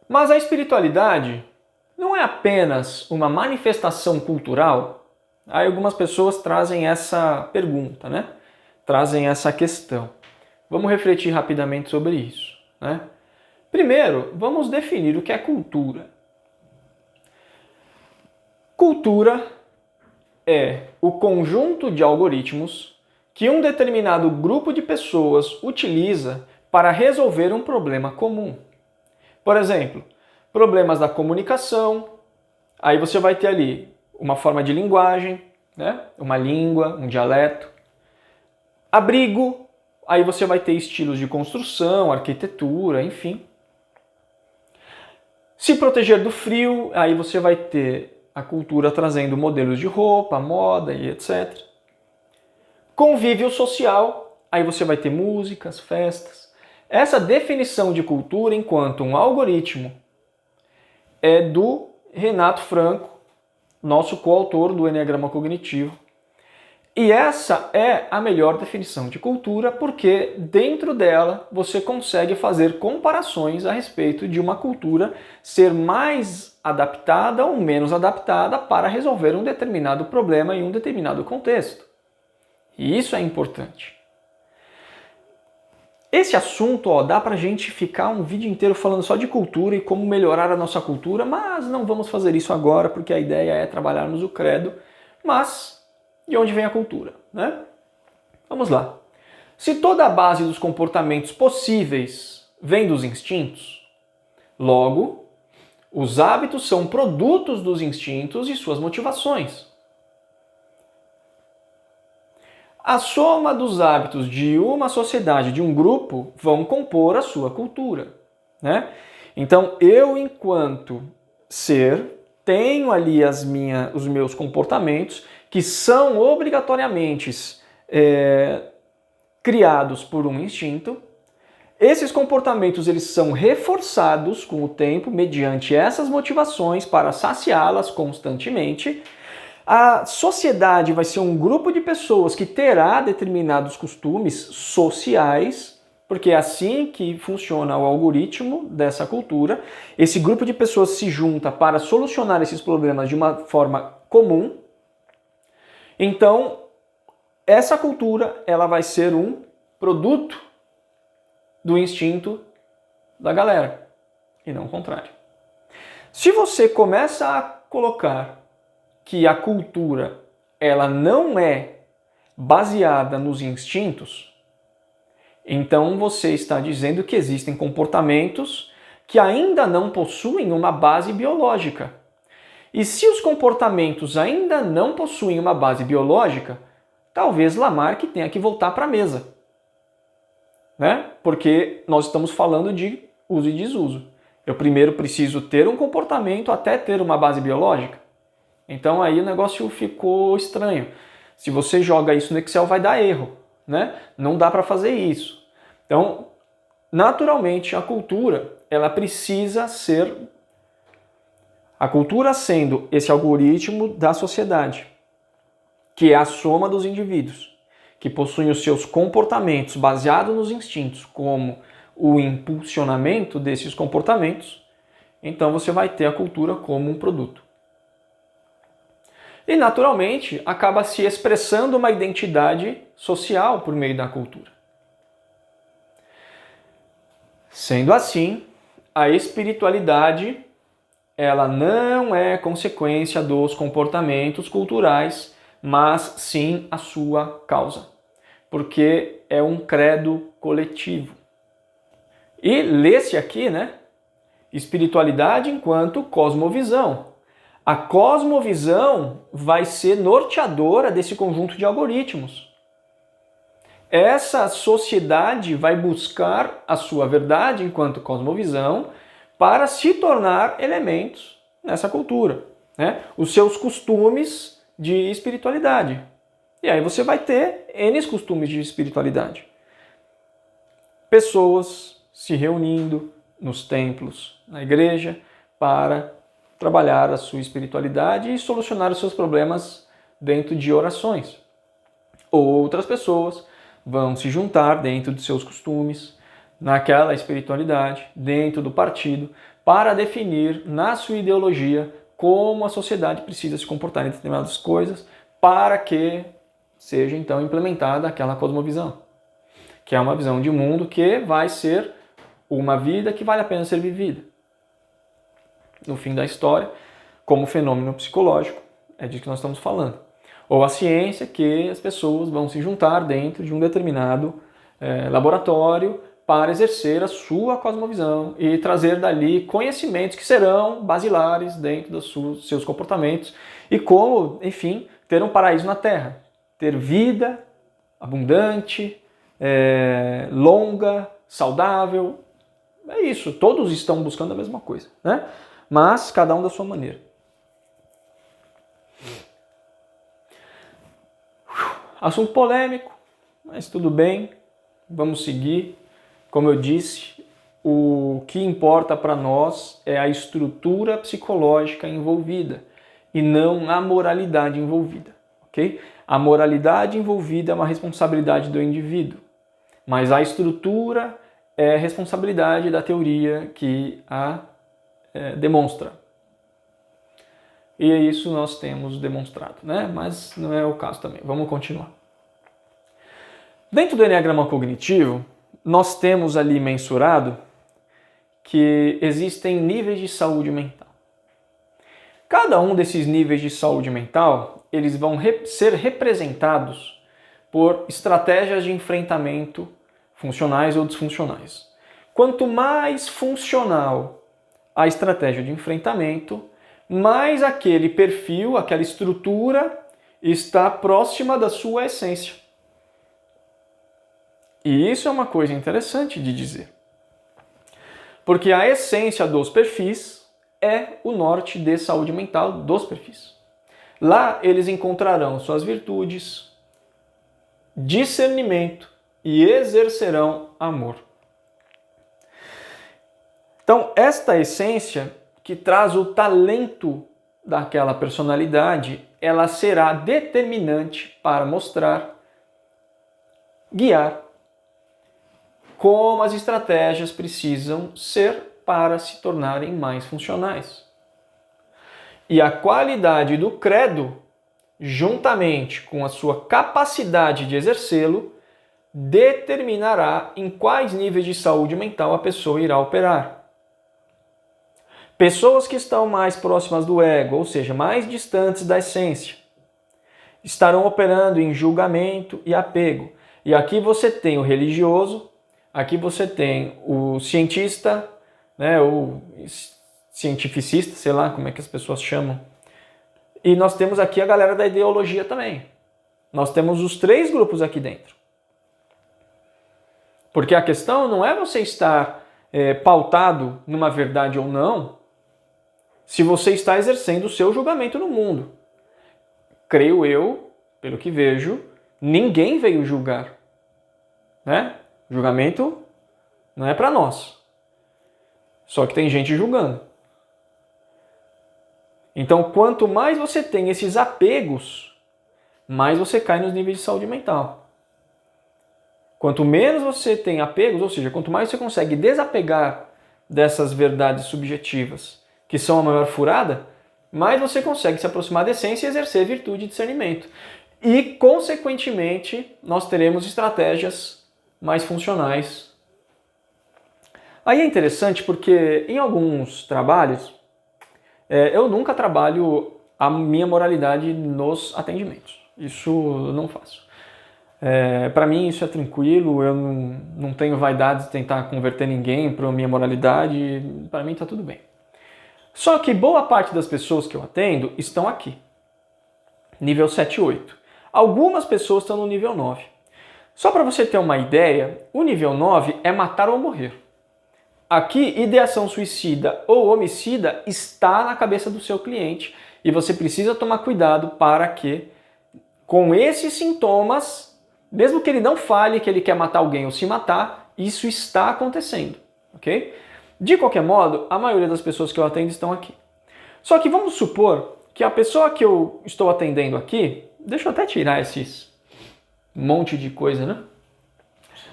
Mas a espiritualidade não é apenas uma manifestação cultural? Aí algumas pessoas trazem essa pergunta, né? Trazem essa questão. Vamos refletir rapidamente sobre isso, né? Primeiro, vamos definir o que é cultura. Cultura é o conjunto de algoritmos que um determinado grupo de pessoas utiliza para resolver um problema comum. Por exemplo, problemas da comunicação, aí você vai ter ali uma forma de linguagem, né? Uma língua, um dialeto. Abrigo, aí você vai ter estilos de construção, arquitetura, enfim. Se proteger do frio, aí você vai ter a cultura trazendo modelos de roupa, moda e etc. Convívio social, aí você vai ter músicas, festas. Essa definição de cultura enquanto um algoritmo é do Renato Franco, nosso coautor do Eneagrama Cognitivo. E essa é a melhor definição de cultura porque dentro dela você consegue fazer comparações a respeito de uma cultura ser mais adaptada ou menos adaptada para resolver um determinado problema em um determinado contexto. E isso é importante. Esse assunto, dá pra gente ficar um vídeo inteiro falando só de cultura e como melhorar a nossa cultura, mas não vamos fazer isso agora porque a ideia é trabalharmos o credo, mas de onde vem a cultura, né? Vamos lá. Se toda a base dos comportamentos possíveis vem dos instintos, logo, os hábitos são produtos dos instintos e suas motivações. A soma dos hábitos de uma sociedade, de um grupo, vão compor a sua cultura, né? Então, eu, enquanto ser, tenho ali os meus comportamentos que são obrigatoriamente criados por um instinto. Esses comportamentos eles são reforçados com o tempo mediante essas motivações para saciá-las constantemente. A sociedade vai ser um grupo de pessoas que terá determinados costumes sociais, porque é assim que funciona o algoritmo dessa cultura. Esse grupo de pessoas se junta para solucionar esses problemas de uma forma comum. Então, essa cultura ela vai ser um produto do instinto da galera, e não o contrário. Se você começa a colocar que a cultura ela não é baseada nos instintos, então você está dizendo que existem comportamentos que ainda não possuem uma base biológica. E se os comportamentos ainda não possuem uma base biológica, talvez Lamarck tenha que voltar para a mesa, né? Porque nós estamos falando de uso e desuso. Eu primeiro preciso ter um comportamento até ter uma base biológica. Então aí o negócio ficou estranho. Se você joga isso no Excel vai dar erro, né? Não dá para fazer isso. Então, naturalmente, a cultura, ela precisa ser a cultura sendo esse algoritmo da sociedade, que é a soma dos indivíduos, que possuem os seus comportamentos baseados nos instintos, como o impulsionamento desses comportamentos, então você vai ter a cultura como um produto. E, naturalmente, acaba se expressando uma identidade social por meio da cultura. Sendo assim, a espiritualidade ela não é consequência dos comportamentos culturais, mas sim a sua causa, porque é um credo coletivo. E lê-se aqui, né? Espiritualidade enquanto cosmovisão. A cosmovisão vai ser norteadora desse conjunto de algoritmos. Essa sociedade vai buscar a sua verdade enquanto cosmovisão para se tornar elementos nessa cultura, né? Os seus costumes de espiritualidade. E aí você vai ter N costumes de espiritualidade. Pessoas se reunindo nos templos, na igreja, para trabalhar a sua espiritualidade e solucionar os seus problemas dentro de orações. Outras pessoas vão se juntar dentro de seus costumes, naquela espiritualidade, dentro do partido, para definir na sua ideologia como a sociedade precisa se comportar em determinadas coisas para que seja então implementada aquela cosmovisão, que é uma visão de mundo que vai ser uma vida que vale a pena ser vivida. No fim da história, como fenômeno psicológico, é disso que nós estamos falando. Ou a ciência, que as pessoas vão se juntar dentro de um determinado laboratório para exercer a sua cosmovisão e trazer dali conhecimentos que serão basilares dentro dos seus comportamentos e como, enfim, ter um paraíso na Terra. Ter vida abundante, longa, saudável. É isso, todos estão buscando a mesma coisa, né? Mas cada um da sua maneira. Assunto polêmico, mas tudo bem, vamos seguir. Como eu disse, o que importa para nós é a estrutura psicológica envolvida e não a moralidade envolvida, ok? A moralidade envolvida é uma responsabilidade do indivíduo, mas a estrutura é responsabilidade da teoria que a demonstra. E é isso nós temos demonstrado, né? Mas não é o caso também. Vamos continuar. Dentro do Enneagrama Cognitivo, nós temos ali mensurado que existem níveis de saúde mental. Cada um desses níveis de saúde mental, eles vão ser representados por estratégias de enfrentamento funcionais ou disfuncionais. Quanto mais funcional a estratégia de enfrentamento, mais aquele perfil, aquela estrutura está próxima da sua essência. E isso é uma coisa interessante de dizer. Porque a essência dos perfis é o norte de saúde mental dos perfis. Lá eles encontrarão suas virtudes, discernimento e exercerão amor. Então, esta essência que traz o talento daquela personalidade, ela será determinante para mostrar, guiar como as estratégias precisam ser para se tornarem mais funcionais. E a qualidade do credo, juntamente com a sua capacidade de exercê-lo, determinará em quais níveis de saúde mental a pessoa irá operar. Pessoas que estão mais próximas do ego, ou seja, mais distantes da essência, estarão operando em julgamento e apego. E aqui você tem o religioso, aqui você tem o cientista, né, o cientificista, sei lá como é que as pessoas chamam. E nós temos aqui a galera da ideologia também. Nós temos os três grupos aqui dentro. Porque a questão não é você estar pautado numa verdade ou não, se você está exercendo o seu julgamento no mundo. Creio eu, pelo que vejo, ninguém veio julgar, né? Julgamento não é para nós. Só que tem gente julgando. Então, quanto mais você tem esses apegos, mais você cai nos níveis de saúde mental. Quanto menos você tem apegos, ou seja, quanto mais você consegue desapegar dessas verdades subjetivas, que são a maior furada, mais você consegue se aproximar da essência e exercer virtude e discernimento. E, consequentemente, nós teremos estratégias mais funcionais. Aí é interessante porque em alguns trabalhos, eu nunca trabalho a minha moralidade nos atendimentos. Isso eu não faço. Para mim isso é tranquilo, eu não tenho vaidade de tentar converter ninguém para a minha moralidade, para mim está tudo bem. Só que boa parte das pessoas que eu atendo estão aqui, nível 7 e 8. Algumas pessoas estão no nível 9. Só para você ter uma ideia, o nível 9 é matar ou morrer. Aqui, ideação suicida ou homicida está na cabeça do seu cliente e você precisa tomar cuidado para que, com esses sintomas, mesmo que ele não fale que ele quer matar alguém ou se matar, isso está acontecendo, ok? De qualquer modo, a maioria das pessoas que eu atendo estão aqui. Só que vamos supor que a pessoa que eu estou atendendo aqui, deixa eu até tirar esses monte de coisa, né?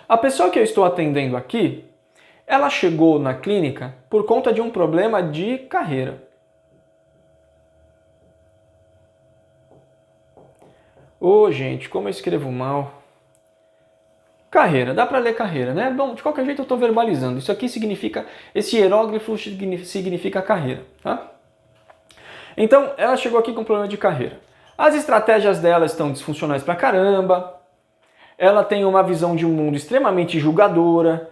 A pessoa que eu estou atendendo aqui, Ela chegou na clínica por conta de um problema de carreira. Ô, gente, como eu escrevo mal. Carreira, dá para ler carreira, né? Bom, de qualquer jeito eu estou verbalizando. Isso aqui significa, esse hieróglifo significa carreira, tá? Então, ela chegou aqui com problema de carreira. As estratégias dela estão disfuncionais pra caramba. Ela tem uma visão de um mundo extremamente julgadora.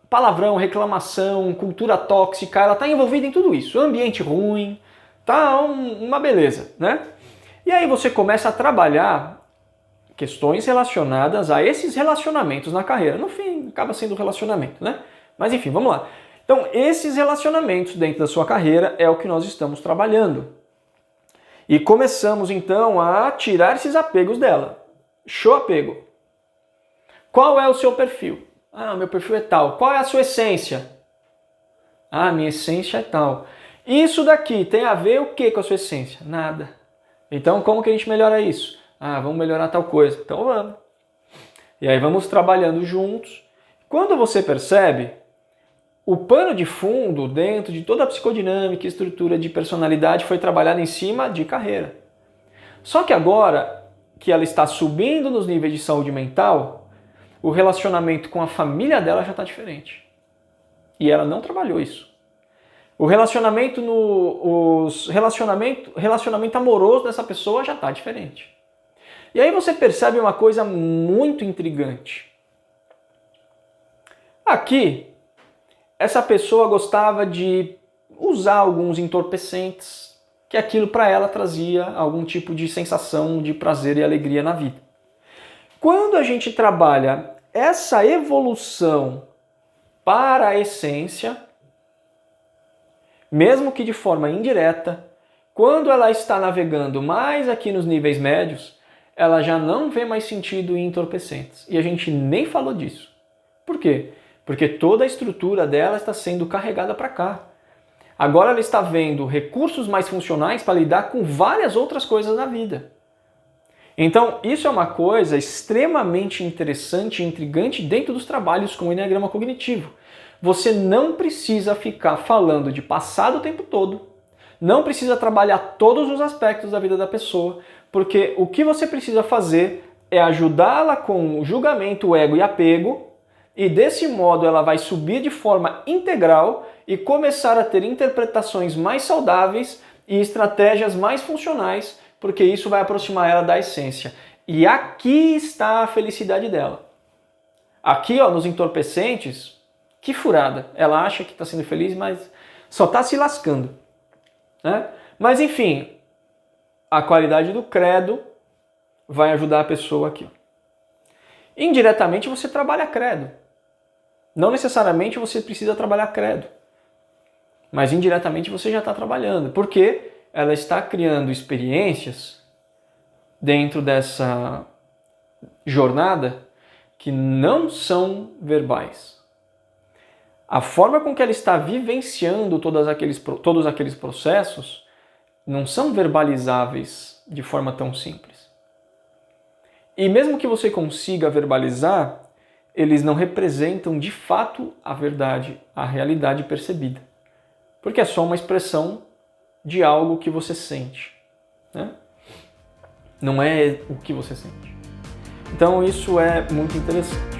Palavrão, reclamação, cultura tóxica. Ela está envolvida em tudo isso. Ambiente ruim. Tá uma beleza, né? E aí você começa a trabalhar questões relacionadas a esses relacionamentos na carreira. No fim, acaba sendo um relacionamento, né? Mas enfim, vamos lá. Então, esses relacionamentos dentro da sua carreira é o que nós estamos trabalhando. E começamos, então, a tirar esses apegos dela. Show apego. Qual é o seu perfil? Ah, meu perfil é tal. Qual é a sua essência? Ah, minha essência é tal. Isso daqui tem a ver o que com a sua essência? Nada. Então, como que a gente melhora isso? Ah, vamos melhorar tal coisa. Então vamos. E aí vamos trabalhando juntos. Quando você percebe, o pano de fundo dentro de toda a psicodinâmica e estrutura de personalidade foi trabalhado em cima de carreira. Só que agora que ela está subindo nos níveis de saúde mental, o relacionamento com a família dela já está diferente. E ela não trabalhou isso. O relacionamento relacionamento amoroso dessa pessoa já está diferente. E aí você percebe uma coisa muito intrigante. Aqui, essa pessoa gostava de usar alguns entorpecentes, que aquilo para ela trazia algum tipo de sensação de prazer e alegria na vida. Quando a gente trabalha essa evolução para a essência, mesmo que de forma indireta, quando ela está navegando mais aqui nos níveis médios, ela já não vê mais sentido em entorpecentes. E a gente nem falou disso. Por quê? Porque toda a estrutura dela está sendo carregada para cá. Agora ela está vendo recursos mais funcionais para lidar com várias outras coisas na vida. Então, isso é uma coisa extremamente interessante e intrigante dentro dos trabalhos com o Enneagrama Cognitivo. Você não precisa ficar falando de passado o tempo todo, não precisa trabalhar todos os aspectos da vida da pessoa, porque o que você precisa fazer é ajudá-la com o julgamento, o ego e apego, e desse modo ela vai subir de forma integral e começar a ter interpretações mais saudáveis e estratégias mais funcionais, porque isso vai aproximar ela da essência. E aqui está a felicidade dela. Aqui, ó, nos entorpecentes, que furada. Ela acha que está sendo feliz, mas só está se lascando, né? Mas enfim, a qualidade do credo vai ajudar a pessoa aqui. Indiretamente você trabalha credo. Não necessariamente você precisa trabalhar credo. Mas indiretamente você já está trabalhando. Porque ela está criando experiências dentro dessa jornada que não são verbais. A forma com que ela está vivenciando todos aqueles processos não são verbalizáveis de forma tão simples. E mesmo que você consiga verbalizar, eles não representam de fato a verdade, a realidade percebida. Porque é só uma expressão de algo que você sente, né? Não é o que você sente. Então isso é muito interessante.